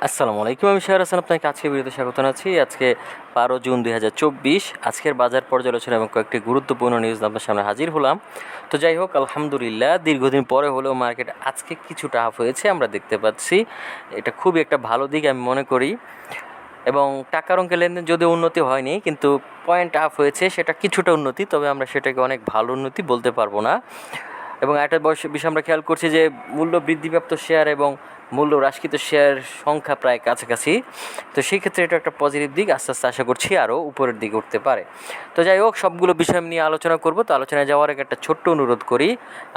আসসালামু আলাইকুম, আমি শাহর হাসান আপনাকে আজকের ভিডিওতে স্বাগত জানাচ্ছি। আজকে 12 জুন 2024 আজকের বাজার পর্যালোচনা এবং কয়েকটি গুরুত্বপূর্ণ নিউজ আপনার সামনে হাজির হলাম। তো যাই হোক, আলহামদুলিল্লাহ দীর্ঘদিন পরে হলেও মার্কেট আজকে কিছুটা আপ হয়েছে আমরা দেখতে পাচ্ছি। এটা খুবই একটা ভালো দিক আমি মনে করি। এবং টাকার অঙ্কে লেনদেন যদিও উন্নতি হয়নি, কিন্তু পয়েন্ট আপ হয়েছে, সেটা কিছুটা উন্নতি, তবে আমরা সেটাকে অনেক ভালো উন্নতি বলতে পারবো না। এবং একটা বিষয় আমরা খেয়াল করছি যে মূল্য বৃদ্ধিপ্রাপ্ত শেয়ার এবং মূল্য হ্রাসকৃত শেয়ার সংখ্যা প্রায় কাছাকাছি। তো সেই ক্ষেত্রে এটা একটা পজিটিভ দিক, আস্তে আস্তে আশা করছি আরও উপরের দিকে উঠতে পারে। তো যাই হোক, সবগুলো বিষয় নিয়ে আলোচনা করব। তো আলোচনায় যাওয়ার আগে একটা ছোট্ট অনুরোধ করি,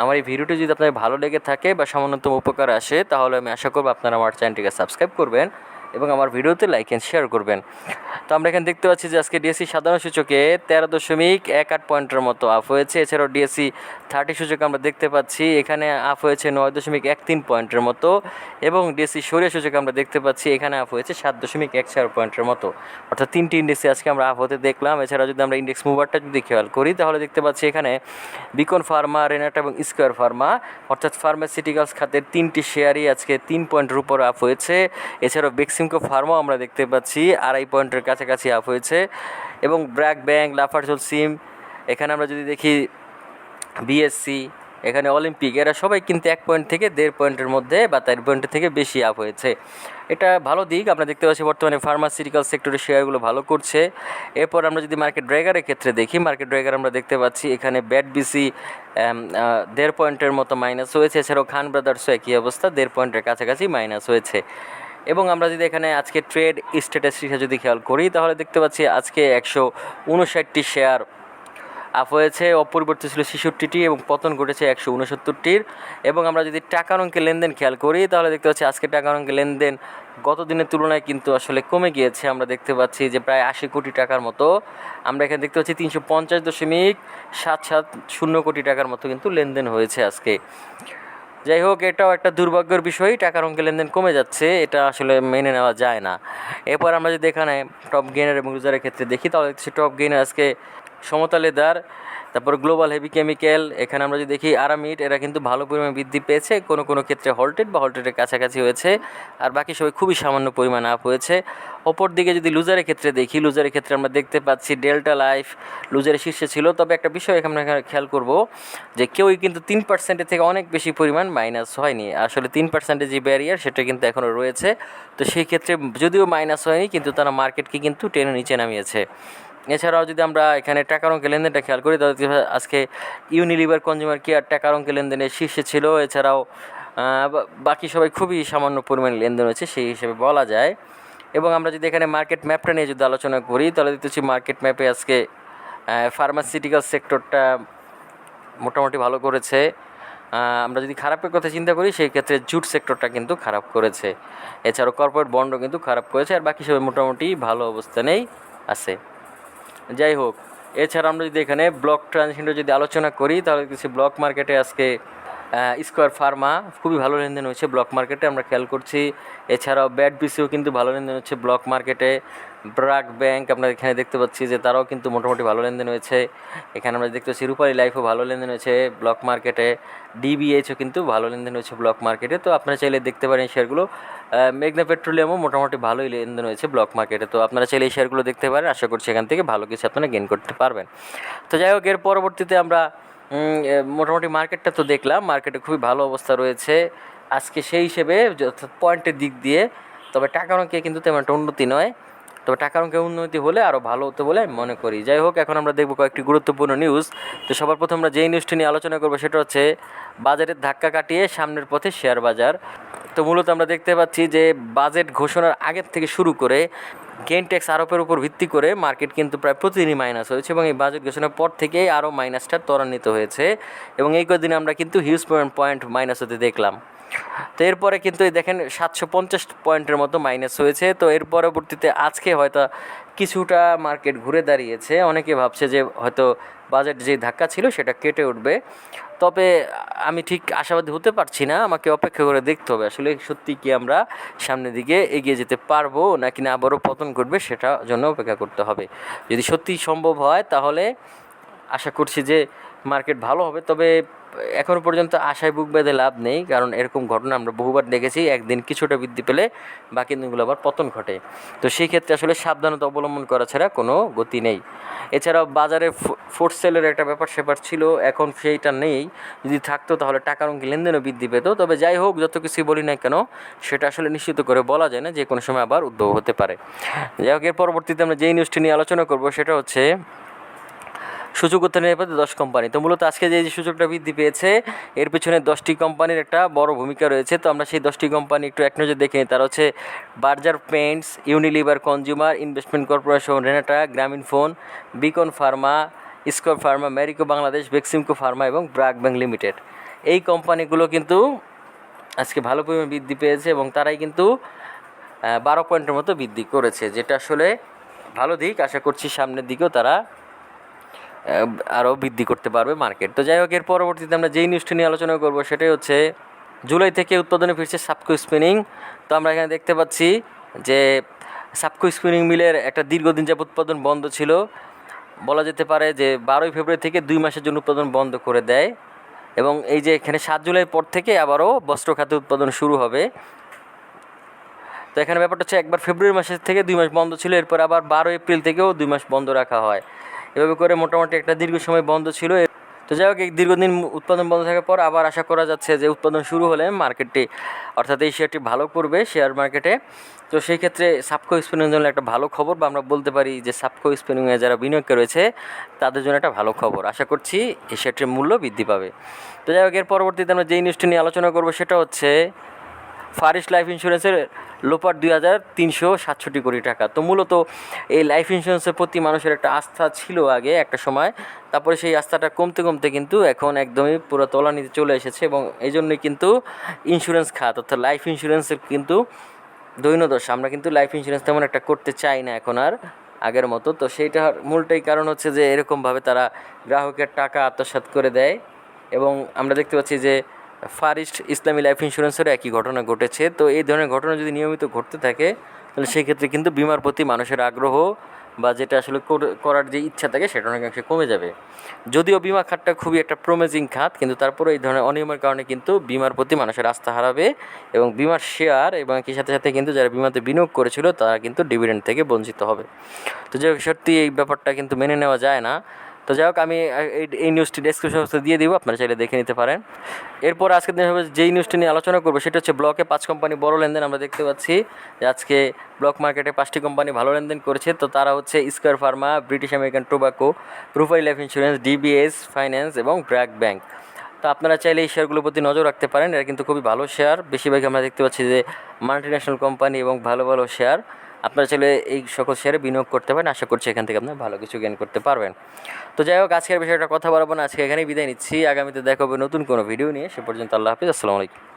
আমার এই ভিডিওটি যদি আপনার ভালো লেগে থাকে বা সামান্যতম উপকার আসে, তাহলে আমি আশা করব আপনারা আমার চ্যানেলটিকে সাবস্ক্রাইব করবেন এবং আমার ভিডিওতে লাইক অ্যান্ড শেয়ার করবেন। তো আমরা এখানে দেখতে পাচ্ছি যে আজকে ডিএসসি সাধারণ সূচকে 13.18 পয়েন্টের মতো আপ হয়েছে। এছাড়াও ডিএসসি 30 সূচকে আমরা দেখতে পাচ্ছি এখানে আপ হয়েছে 9.13 পয়েন্টের মতো, এবং ডিএসসি সরিয়া সূচকে আমরা দেখতে পাচ্ছি এখানে আপ হয়েছে 7.14 পয়েন্টের মতো। অর্থাৎ তিনটি ইন্ডেক্সে আজকে আমরা আপ হতে দেখলাম। এছাড়াও যদি আমরা ইন্ডেক্স মুভারটা যদি খেয়াল করি, তাহলে দেখতে পাচ্ছি এখানে বিকন ফার্মা, রেনাটা এবং স্কোয়ার ফার্মা অর্থাৎ ফার্মাসিউটিক্যালস খাতের তিনটি শেয়ারই আজকে 3 পয়েন্টের উপর আপ হয়েছে। এছাড়াও বেক্সিমকো ফার্মাও আমরা দেখতে পাচ্ছি 2.5 পয়েন্টের কাছাকাছি আপ হয়েছে। এবং ব্র্যাক ব্যাংক, লাফার্জল সিম, এখানে আমরা যদি দেখি বিএসসি, এখানে অলিম্পিক, এরা সবাই কিন্তু 1 পয়েন্ট থেকে 1.5 পয়েন্টের মধ্যে বা 4 পয়েন্টের থেকে বেশি আপ হয়েছে। এটা ভালো দিক। আমরা দেখতে পাচ্ছি বর্তমানে ফার্মাসিউটিক্যাল সেক্টরের শেয়ারগুলো ভালো করছে। এরপর আমরা যদি মার্কেট ড্রাইগারের ক্ষেত্রে দেখি, মার্কেট ড্রাইগার আমরা দেখতে পাচ্ছি এখানে ব্যাট বিসি 1.5 পয়েন্টের মতো মাইনাস হয়েছে। এছাড়াও খান ব্রাদার্সও একই অবস্থা, 1.5 পয়েন্টের কাছাকাছি মাইনাস হয়েছে। এবং আমরা যদি এখানে আজকে ট্রেড স্ট্যাটাসটিকে যদি খেয়াল করি, তাহলে দেখতে পাচ্ছি আজকে 159টি শেয়ার আপ হয়েছে, অপরিবর্তিত ছিল 66টি এবং পতন ঘটেছে 169টির। এবং আমরা যদি টাকার অঙ্কে লেনদেন খেয়াল করি, তাহলে দেখতে পাচ্ছি আজকে টাকার অঙ্কে লেনদেন গত দিনের তুলনায় কিন্তু আসলে কমে গিয়েছে। আমরা দেখতে পাচ্ছি যে প্রায় 80 কোটি টাকার মতো, আমরা এখানে দেখতে পাচ্ছি 350.770 কোটি টাকার মতো কিন্তু লেনদেন হয়েছে আজকে। যাই হোক, এটাও একটা দুর্ভাগ্যের বিষয়, টাকার অঙ্কে লেনদেন কমে যাচ্ছে, এটা আসলে মেনে নেওয়া যায় না। এরপর আমরা যদি এখানে টপ গেইনার এবং লুজারের ক্ষেত্রে দেখি, তাহলে দেখছি টপ গেইনার আজকে সমতা লেদার, তারপর গ্লোবাল হেভি কেমিক্যাল, এখানে আমরা যদি দেখি আরামিড, এরা কিন্তু ভালো পরিমাণে বৃদ্ধি পেয়েছে, কোনো কোনো ক্ষেত্রে হল্টেড বা হল্টেডের কাছাকাছি হয়েছে, আর বাকি সবাই খুবই সামান্য পরিমাণে আপ হয়েছে। অপর দিকে যদি লুজারের ক্ষেত্রে দেখি, লুজারের ক্ষেত্রে আমরা দেখতে পাচ্ছি ডেল্টা লাইফ লুজারের শীর্ষে ছিল, তবে একটা বিষয় আমরা খেয়াল করব যে কেউই কিন্তু 3% থেকে অনেক বেশি পরিমাণ মাইনাস হয়নি। আসলে 3% যে ব্যারিয়ার সেটা কিন্তু এখনও রয়েছে। তো সেই ক্ষেত্রে যদিও মাইনাস হয়নি, কিন্তু তারা মার্কেটকে কিন্তু টেনে নিচে নামিয়েছে। এছাড়াও যদি আমরা এখানে টাকার অঙ্কে লেনদেনটা খেয়াল করি, তাহলে আজকে ইউনিলিভার কনজিউমার কেয়ার টাকার অঙ্কে লেনদেনের শীর্ষে ছিল। এছাড়াও বাকি সবাই খুবই সামান্য পরিমাণে লেনদেন হয়েছে সেই হিসেবে বলা যায়। এবং আমরা যদি এখানে মার্কেট ম্যাপটা নিয়ে যদি আলোচনা করি, তাহলে দেখতেছি মার্কেট ম্যাপে আজকে ফার্মাসিউটিক্যাল সেক্টরটা মোটামুটি ভালো করেছে। আমরা যদি খারাপের কথা চিন্তা করি, সেই ক্ষেত্রে জুট সেক্টরটা কিন্তু খারাপ করেছে। এছাড়াও কর্পোরেট বন্ডও কিন্তু খারাপ করেছে, আর বাকি সবাই মোটামুটি ভালো অবস্থানেই আছে। যাই হোক, এছাড়া আমরা যদি এখানে ব্লক ট্রানজিশনটা যদি আলোচনা করি, তাহলে কিছু ব্লক মার্কেটে আজকে স্কোয়ার ফার্মা খুবই ভালো লেনদেন হয়েছে ব্লক মার্কেটে, আমরা খেয়াল করছি। এছাড়াও ব্যাট বিসিও কিন্তু ভালো লেনদেন হচ্ছে ব্লক মার্কেটে। ব্র্যাক ব্যাংক আমরা এখানে দেখতে পাচ্ছি যে তারাও কিন্তু মোটামুটি ভালো লেনদেন হয়েছে। এখানে আমরা দেখতে পাচ্ছি রূপালী লাইফও ভালো লেনদেন হয়েছে ব্লক মার্কেটে। ডিবিএইচও কিন্তু ভালো লেনদেন হয়েছে ব্লক মার্কেটে। তো আপনারা চাইলে দেখতে পারেন শেয়ারগুলো। মেঘনা পেট্রোলিয়ামও মোটামুটি ভালোই লেনদেন হয়েছে ব্লক মার্কেটে। তো আপনারা চাইলে এই শেয়ারগুলো দেখতে পারেন, আশা করছি এখান থেকে ভালো কিছু আপনারা গেইন করতে পারবেন। তো যাই হোক, এর পরবর্তীতে আমরা মোটামুটি মার্কেটটা তো দেখলাম, মার্কেটে খুবই ভালো অবস্থা রয়েছে আজকে সেই হিসেবে, অর্থাৎ পয়েন্টের দিক দিয়ে। তবে টাকার অঙ্কে কিন্তু তেমন একটা উন্নতি নয়, তবে টাকার অঙ্কে উন্নতি হলে আরও ভালো হতো বলে আমি মনে করি। যাই হোক, এখন আমরা দেখব কয়েকটি গুরুত্বপূর্ণ নিউজ। তো সবার প্রথম আমরা যেই নিউজটি নিয়ে আলোচনা করবো সেটা হচ্ছে বাজারের ধাক্কা কাটিয়ে সামনের পথে শেয়ার বাজার। তো মূলত আমরা দেখতে পাচ্ছি যে বাজেট ঘোষণার আগের থেকে শুরু করে গেইন ট্যাক্স আরোপের উপর ভিত্তি করে মার্কেট কিন্তু প্রায় প্রতিদিনই মাইনাস হয়েছে, এবং এই বাজেট ঘোষণার পর থেকেই আরও মাইনাসটা ত্বরান্বিত হয়েছে, এবং এই কদিনে আমরা কিন্তু হিউজ পয়েন্ট মাইনাস হতে দেখলাম। তো এরপরে কিন্তু দেখেন 750 পয়েন্টের মতো মাইনাস হয়েছে। তো এর পরবর্তীতে আজকে হয়তো কিছুটা মার্কেট ঘুরে দাঁড়িয়েছে, অনেকে ভাবছে যে হয়তো বাজেট যে ধাক্কা ছিল সেটা কেটে উঠবে, তবে আমি ঠিক আশাবাদী হতে পারছি না। আমাকে অপেক্ষা করে দেখতে হবে আসলে সত্যি কি আমরা সামনের দিকে এগিয়ে যেতে পারবো নাকি না আবারও পতন ঘটবে, সেটা জন্য অপেক্ষা করতে হবে। যদি সত্যি সম্ভব হয়, তাহলে আশা করছি যে মার্কেট ভালো হবে, তবে এখনও পর্যন্ত আশায় বুক বেঁধে লাভ নেই, কারণ এরকম ঘটনা আমরা বহুবার দেখেছি, একদিন কিছুটা বৃদ্ধি পেলে বাকি দিনগুলো আবার পতন ঘটে। তো সেই ক্ষেত্রে আসলে সাবধানতা অবলম্বন করা ছাড়া কোনো গতি নেই। এছাড়াও বাজারে ফোর্স সেলের একটা ব্যাপার স্যাপার ছিল, এখন সেইটা নেই। যদি থাকতো তাহলে টাকার অঙ্কে লেনদেনও বৃদ্ধি পেত। তবে যাই হোক, যত কিছুই বলি না কেন, সেটা আসলে নিশ্চিত করে বলা যায় না, যে কোনো সময় আবার উদ্ভব হতে পারে। যাই হোক, এর পরবর্তীতে আমরা যেই নিউজটি নিয়ে আলোচনা করব সেটা হচ্ছে সূচক উত্তোলনের পথে 10 কোম্পানি। তো মূলত আজকে যে সূচকটা বৃদ্ধি পেয়েছে, এর পেছনে 10টি কোম্পানির একটা বড় ভূমিকা রয়েছে। তো আমরা সেই 10টি কোম্পানি একটু এক নজর দেখে নিই। তারা হচ্ছে Berger Paints, Unilever consumer investment corporation, Renata, Grameen phone, Beacon pharma, Square pharma, Marico Bangladesh, Beximco pharma এবং ব্র্যাক ব্যাংক লিমিটেড। এই কোম্পানিগুলো কিন্তু আজকে ভালো পরিমাণ বৃদ্ধি পেয়েছে এবং তারাই কিন্তু 12 পয়েন্টের মতো বৃদ্ধি করেছে, যেটা আসলে ভালো দিক। আশা করছি সামনের দিকেও তারা আরও বৃদ্ধি করতে পারবে মার্কেট। তো যাই হোক, এর পরবর্তীতে আমরা যেই নিউজটি নিয়ে আলোচনা করব সেটাই হচ্ছে জুলাই থেকে উৎপাদনে ফিরছে সাবকো স্পিনিং। তো আমরা এখানে দেখতে পাচ্ছি যে সাবকো স্পিনিং মিলের একটা দীর্ঘদিন যাবত উৎপাদন বন্ধ ছিল, বলা যেতে পারে যে 12ই ফেব্রুয়ারি থেকে 2 মাসের জন্য উৎপাদন বন্ধ করে দেয়। এবং এই যে এখানে 7 জুলাইয়ের পর থেকে আবারও বস্ত্র খাতে উৎপাদন শুরু হবে। তো এখানে ব্যাপারটা হচ্ছে, একবার ফেব্রুয়ারি মাসের থেকে 2 মাস বন্ধ ছিল, এরপর আবার 12 এপ্রিল থেকেও 2 মাস বন্ধ রাখা হয়। এভাবে করে মোটামুটি একটা দীর্ঘ সময় বন্ধ ছিল। তো যাই হোক, এই দীর্ঘদিন উৎপাদন বন্ধ থাকার পর আবার আশা করা যাচ্ছে যে উৎপাদন শুরু হলে মার্কেটটি, অর্থাৎ এই শেয়ারটি ভালো করবে শেয়ার মার্কেটে। তো সেই ক্ষেত্রে সাবকো স্পিনিংয়ের জন্য একটা ভালো খবর, বা আমরা বলতে পারি যে সাবকো স্পিনিংয়ে যারা বিনিয়োগ রয়েছে তাদের জন্য একটা ভালো খবর। আশা করছি এই শেয়ারটির মূল্য বৃদ্ধি পাবে। তো যাই হোক, এর পরবর্তীতে আমরা যেই নিউজটি নিয়ে আলোচনা করবো সেটা হচ্ছে ফারিস লাইফ ইন্স্যুরেন্সের লোপার 2367 কোটি টাকা। তো মূলত এই লাইফ ইন্স্যুরেন্সের প্রতি মানুষের একটা আস্থা ছিল আগে একটা সময়, তারপরে সেই আস্থাটা কমতে কমতে কিন্তু এখন একদমই পুরো তলানিতে চলে এসেছে। এবং এই জন্যই কিন্তু ইন্স্যুরেন্স খাত, অর্থাৎ লাইফ ইন্স্যুরেন্সের কিন্তু দৈন্যদশা। আমরা কিন্তু লাইফ ইন্স্যুরেন্স তেমন একটা করতে চাই না এখন আর আগের মতো। তো সেইটার মূলটাই কারণ হচ্ছে যে এরকমভাবে তারা গ্রাহকের টাকা আত্মসাৎ করে দেয়। এবং আমরা দেখতে পাচ্ছি যে ফারিস্ট ইসলামী লাইফ ইন্স্যুরেন্সেরও একই ঘটনা ঘটেছে। তো এই ধরনের ঘটনা যদি নিয়মিত ঘটতে থাকে, তাহলে সেই ক্ষেত্রে কিন্তু বিমার প্রতি মানুষের আগ্রহ বা যেটা আসলে করার যে ইচ্ছা থাকে সেটা অনেকাংশে কমে যাবে। যদিও বিমা খাতটা খুবই একটা প্রমেজিং খাত, কিন্তু তারপরে এই ধরনের অনিয়মের কারণে কিন্তু বিমার প্রতি মানুষের আস্থা হারাবে এবং বিমার শেয়ার এবং একই সাথে সাথে কিন্তু যারা বিমাতে বিনিয়োগ করেছিল তারা কিন্তু ডিভিডেন্ড থেকে বঞ্চিত হবে। তো যাই হোক, সত্যি এই ব্যাপারটা কিন্তু মেনে নেওয়া যায় না। তো যাই হোক, আমি এই নিউজটি ডেসক্রিপশন বক্সে দিয়ে দিব, আপনারা চাইলে দেখে নিতে পারেন। এরপর আজকে দিন হবে যেই নিউজটি নিয়ে আলোচনা করবো সেটা হচ্ছে ব্লকে 5 কোম্পানি বড় লেনদেন। আমরা দেখতে পাচ্ছি যে আজকে ব্লক মার্কেটে 5টি কোম্পানি ভালো লেনদেন করেছে। তো তারা হচ্ছে square Pharma, British American tobacco, profile life insurance, DBS finance এবং ব্র্যাক ব্যাংক। তো আপনারা চাইলে এই শেয়ারগুলোর প্রতি নজর রাখতে পারেন, এরা কিন্তু খুবই ভালো শেয়ার। বেশিরভাগই আমরা দেখতে পাচ্ছি যে মাল্টিন্যাশনাল কোম্পানি এবং ভালো ভালো শেয়ার। আপনারা চাইলে এই সকল শেয়ারে বিনিয়োগ করতে পারেন। আশা করছি এখান থেকে আপনারা ভালো কিছু গেইন করতে পারবেন। তো যাই হোক, আজকের বিষয়টা কথা বলবো না, আজকে এখানেই বিদায় নিচ্ছি। আগামীতে দেখা হবে নতুন কোনো ভিডিও নিয়ে। সে পর্যন্ত আল্লাহ হাফিজ, আসসালামু আলাইকুম।